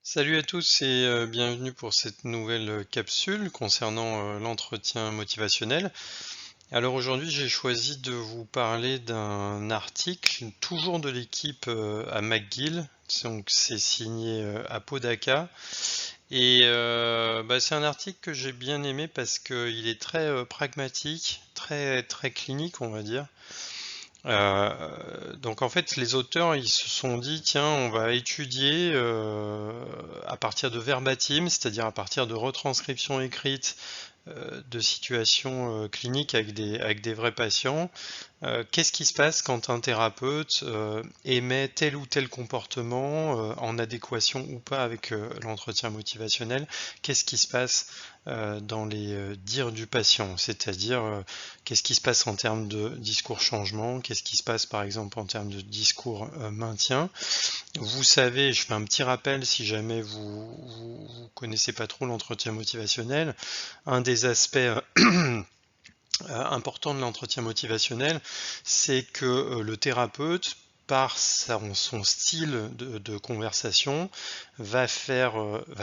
Salut à tous et bienvenue pour cette nouvelle capsule concernant l'entretien motivationnel. Alors aujourd'hui, j'ai choisi de vous parler d'un article, toujours de l'équipe à McGill. Donc c'est signé Apodaca et c'est un article que j'ai bien aimé parce qu'il est très pragmatique, très très clinique, on va dire. Donc en fait, les auteurs, ils se sont dit, tiens, on va étudier à partir de verbatim, c'est-à-dire à partir de retranscriptions écrites de situations cliniques avec des vrais patients. Qu'est-ce qui se passe quand un thérapeute émet tel ou tel comportement en adéquation ou pas avec l'entretien motivationnel? Qu'est-ce qui se passe dans les dires du patient? C'est-à-dire, qu'est-ce qui se passe en termes de discours changement? Qu'est-ce qui se passe par exemple en termes de discours maintien? Vous savez, je fais un petit rappel si jamais vous connaissez pas trop l'entretien motivationnel. Un des aspects important de l'entretien motivationnel, c'est que le thérapeute, par son style de conversation, va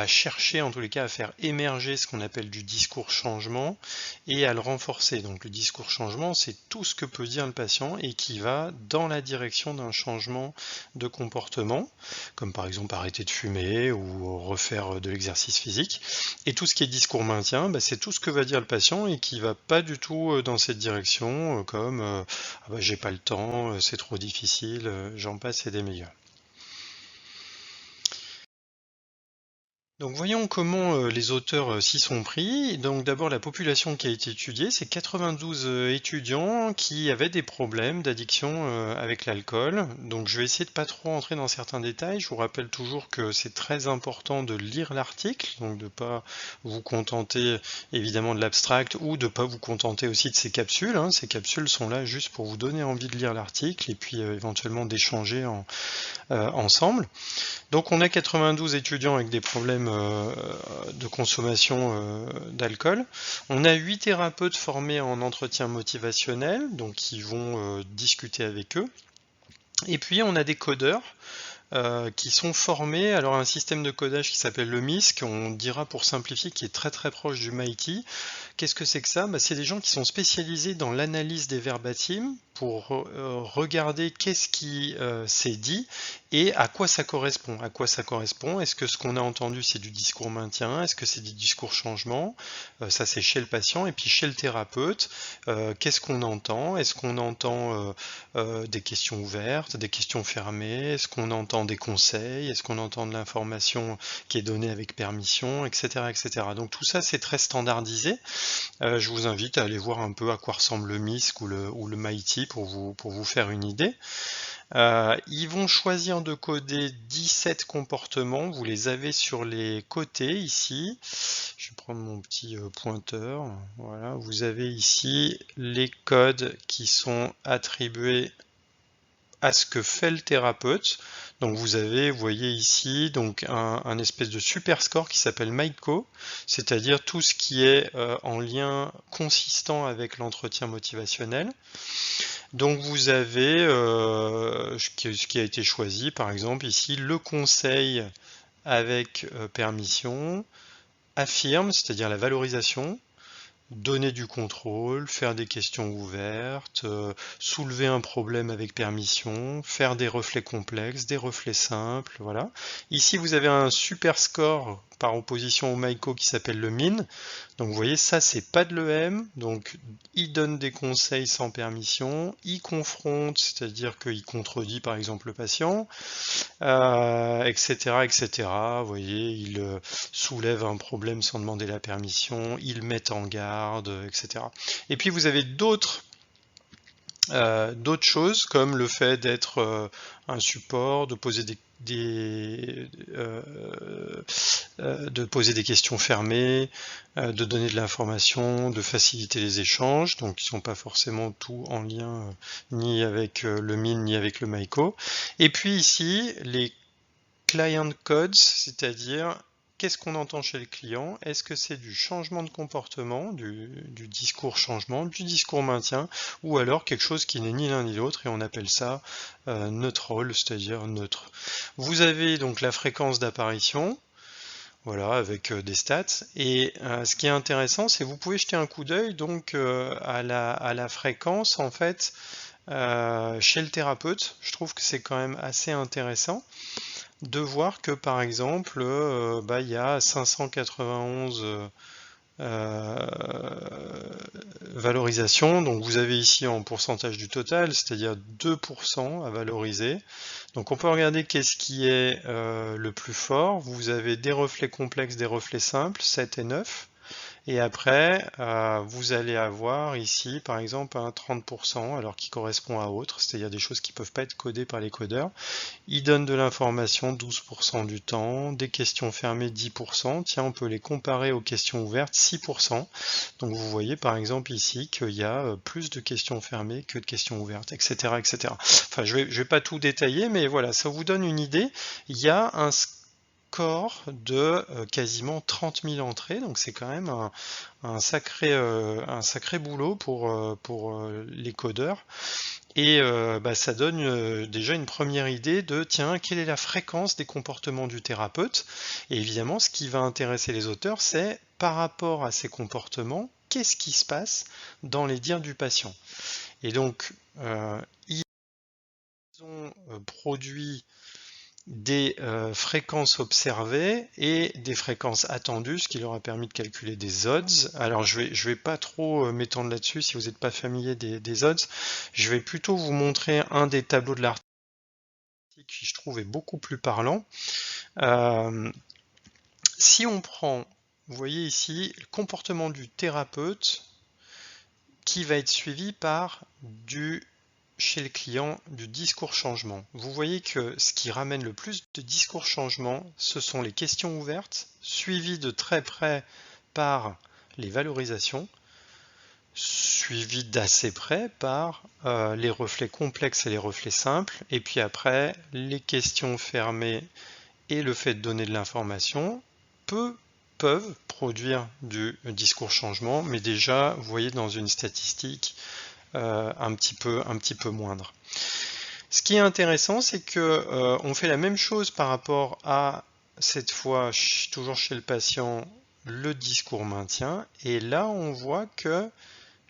chercher en tous les cas à faire émerger ce qu'on appelle du discours changement et à le renforcer. Donc le discours changement, c'est tout ce que peut dire le patient et qui va dans la direction d'un changement de comportement, comme par exemple arrêter de fumer ou refaire de l'exercice physique. Et tout ce qui est discours maintien, c'est tout ce que va dire le patient et qui va pas du tout dans cette direction, comme ah j'ai pas le temps, c'est trop difficile, j'en passe et des meilleurs. Donc voyons comment les auteurs s'y sont pris. Donc d'abord la population qui a été étudiée, c'est 92 étudiants qui avaient des problèmes d'addiction avec l'alcool. Donc je vais essayer de pas trop entrer dans certains détails. Je vous rappelle toujours que c'est très important de lire l'article, donc de pas vous contenter évidemment de l'abstract ou de pas vous contenter aussi de ces capsules, hein. Ces capsules sont là juste pour vous donner envie de lire l'article et puis éventuellement d'échanger ensemble. Donc on a 92 étudiants avec des problèmes de consommation d'alcool. On a 8 thérapeutes formés en entretien motivationnel, donc qui vont discuter avec eux. Et puis on a des codeurs qui sont formés alors à un système de codage qui s'appelle le MISC, on dira pour simplifier, qui est très très proche du MIT. Qu'est-ce que c'est que ça? C'est des gens qui sont spécialisés dans l'analyse des verbatims pour regarder qu'est-ce qui s'est dit et à quoi ça correspond. À quoi ça correspond? Est-ce que ce qu'on a entendu c'est du discours maintien? Est-ce que c'est du discours changement? Ça c'est chez le patient. Et puis chez le thérapeute, qu'est-ce qu'on entend? Est-ce qu'on entend des questions ouvertes, des questions fermées? Est-ce qu'on entend des conseils? Est-ce qu'on entend de l'information qui est donnée avec permission, etc., etc. Donc tout ça c'est très standardisé. Je vous invite à aller voir un peu à quoi ressemble le MISC ou le MIT pour vous faire une idée. Ils vont choisir de coder 17 comportements, vous les avez sur les côtés ici. Je vais prendre mon petit pointeur. Voilà, vous avez ici les codes qui sont attribués à ce que fait le thérapeute. Donc vous voyez ici donc un espèce de super score qui s'appelle MICO, c'est-à-dire tout ce qui est en lien consistant avec l'entretien motivationnel. Donc vous avez ce qui a été choisi, par exemple ici, le conseil avec permission, affirme, c'est-à-dire la valorisation, donner du contrôle, faire des questions ouvertes, soulever un problème avec permission, faire des reflets complexes, des reflets simples, voilà. Ici, vous avez un super score par opposition au Maiko qui s'appelle le MIN. Donc vous voyez, ça c'est pas de l'EM, donc il donne des conseils sans permission, il confronte, c'est-à-dire qu'il contredit par exemple le patient, etc., etc. Vous voyez, il soulève un problème sans demander la permission, il met en garde, etc. Et puis vous avez d'autres choses comme le fait d'être un support, de poser de poser des questions fermées, de donner de l'information, de faciliter les échanges, donc ils ne sont pas forcément tout en lien ni avec le MIN ni avec le MAICO. Et puis ici, les client codes, c'est-à-dire qu'est-ce qu'on entend chez le client? Est-ce que c'est du changement de comportement, du discours changement, du discours maintien, ou alors quelque chose qui n'est ni l'un ni l'autre, et on appelle ça neutral, c'est-à-dire neutre. Vous avez donc la fréquence d'apparition, voilà, avec des stats. Et ce qui est intéressant, c'est que vous pouvez jeter un coup d'œil donc à la fréquence en fait chez le thérapeute. Je trouve que c'est quand même assez intéressant de voir que par exemple, il y a 591 valorisations. Donc vous avez ici en pourcentage du total, c'est-à-dire 2% à valoriser. Donc on peut regarder qu'est-ce qui est le plus fort. Vous avez des reflets complexes, des reflets simples, 7 et 9. Et après, vous allez avoir ici, par exemple, un 30%, alors qui correspond à autre, c'est-à-dire des choses qui ne peuvent pas être codées par les codeurs. Il donne de l'information 12% du temps, des questions fermées 10%. Tiens, on peut les comparer aux questions ouvertes 6%. Donc vous voyez par exemple ici qu'il y a plus de questions fermées que de questions ouvertes, etc., etc. Enfin, je vais pas tout détailler, mais voilà, ça vous donne une idée. Il y a un score de quasiment 30 000 entrées, donc c'est quand même un sacré boulot pour les codeurs. Et ça donne déjà une première idée de, tiens, quelle est la fréquence des comportements du thérapeute? Et évidemment, ce qui va intéresser les auteurs, c'est par rapport à ces comportements, qu'est-ce qui se passe dans les dires du patient? Et donc, ils ont produit des fréquences observées et des fréquences attendues, ce qui leur a permis de calculer des odds. Alors je vais pas trop m'étendre là-dessus si vous n'êtes pas familier des odds. Je vais plutôt vous montrer un des tableaux de l'article qui je trouve est beaucoup plus parlant. Si on prend, vous voyez ici, le comportement du thérapeute qui va être suivi par chez le client du discours changement. Vous voyez que ce qui ramène le plus de discours changement, ce sont les questions ouvertes, suivies de très près par les valorisations, suivies d'assez près par les reflets complexes et les reflets simples, et puis après, les questions fermées et le fait de donner de l'information peuvent produire du discours changement, mais déjà, vous voyez dans une statistique, un petit peu moindre. Ce qui est intéressant, c'est que on fait la même chose par rapport à, cette fois, toujours chez le patient, le discours maintien. Et là, on voit que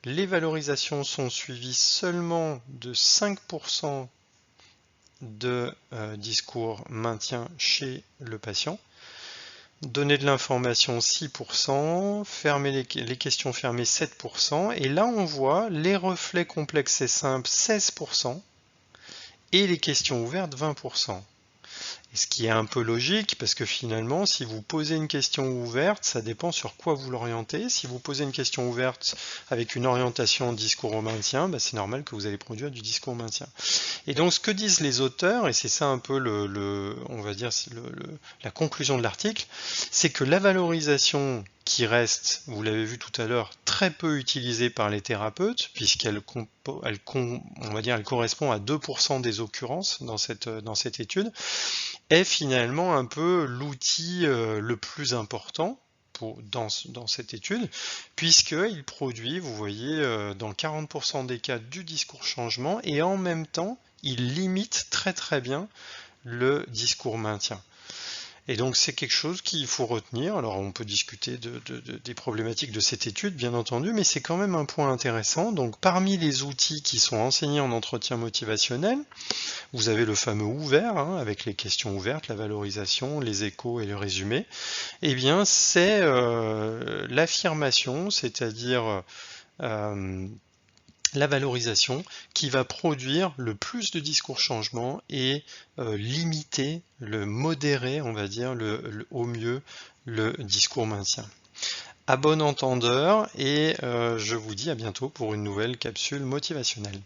les valorisations sont suivies seulement de 5% de discours maintien chez le patient. Donner de l'information 6%, fermer les questions fermées 7%, et là on voit les reflets complexes et simples 16%, et les questions ouvertes 20%. Et ce qui est un peu logique, parce que finalement, si vous posez une question ouverte, ça dépend sur quoi vous l'orientez. Si vous posez une question ouverte avec une orientation discours au maintien, c'est normal que vous allez produire du discours au maintien. Et donc ce que disent les auteurs, et c'est ça un peu on va dire la conclusion de l'article, c'est que la valorisation qui reste, vous l'avez vu tout à l'heure, très peu utilisée par les thérapeutes, puisqu'elle elle correspond à 2% des occurrences dans cette étude, est finalement un peu l'outil le plus important dans cette étude, puisqu'il produit, vous voyez, dans 40% des cas du discours changement, et en même temps, il limite très très bien le discours maintien. Et donc c'est quelque chose qu'il faut retenir. Alors on peut discuter des problématiques de cette étude, bien entendu, mais c'est quand même un point intéressant. Donc parmi les outils qui sont enseignés en entretien motivationnel, vous avez le fameux ouvert, avec les questions ouvertes, la valorisation, les échos et le résumé. Eh bien c'est l'affirmation, c'est-à-dire la valorisation qui va produire le plus de discours changement et limiter, modérer, on va dire, au mieux le discours maintien. À bon entendeur, et je vous dis à bientôt pour une nouvelle capsule motivationnelle.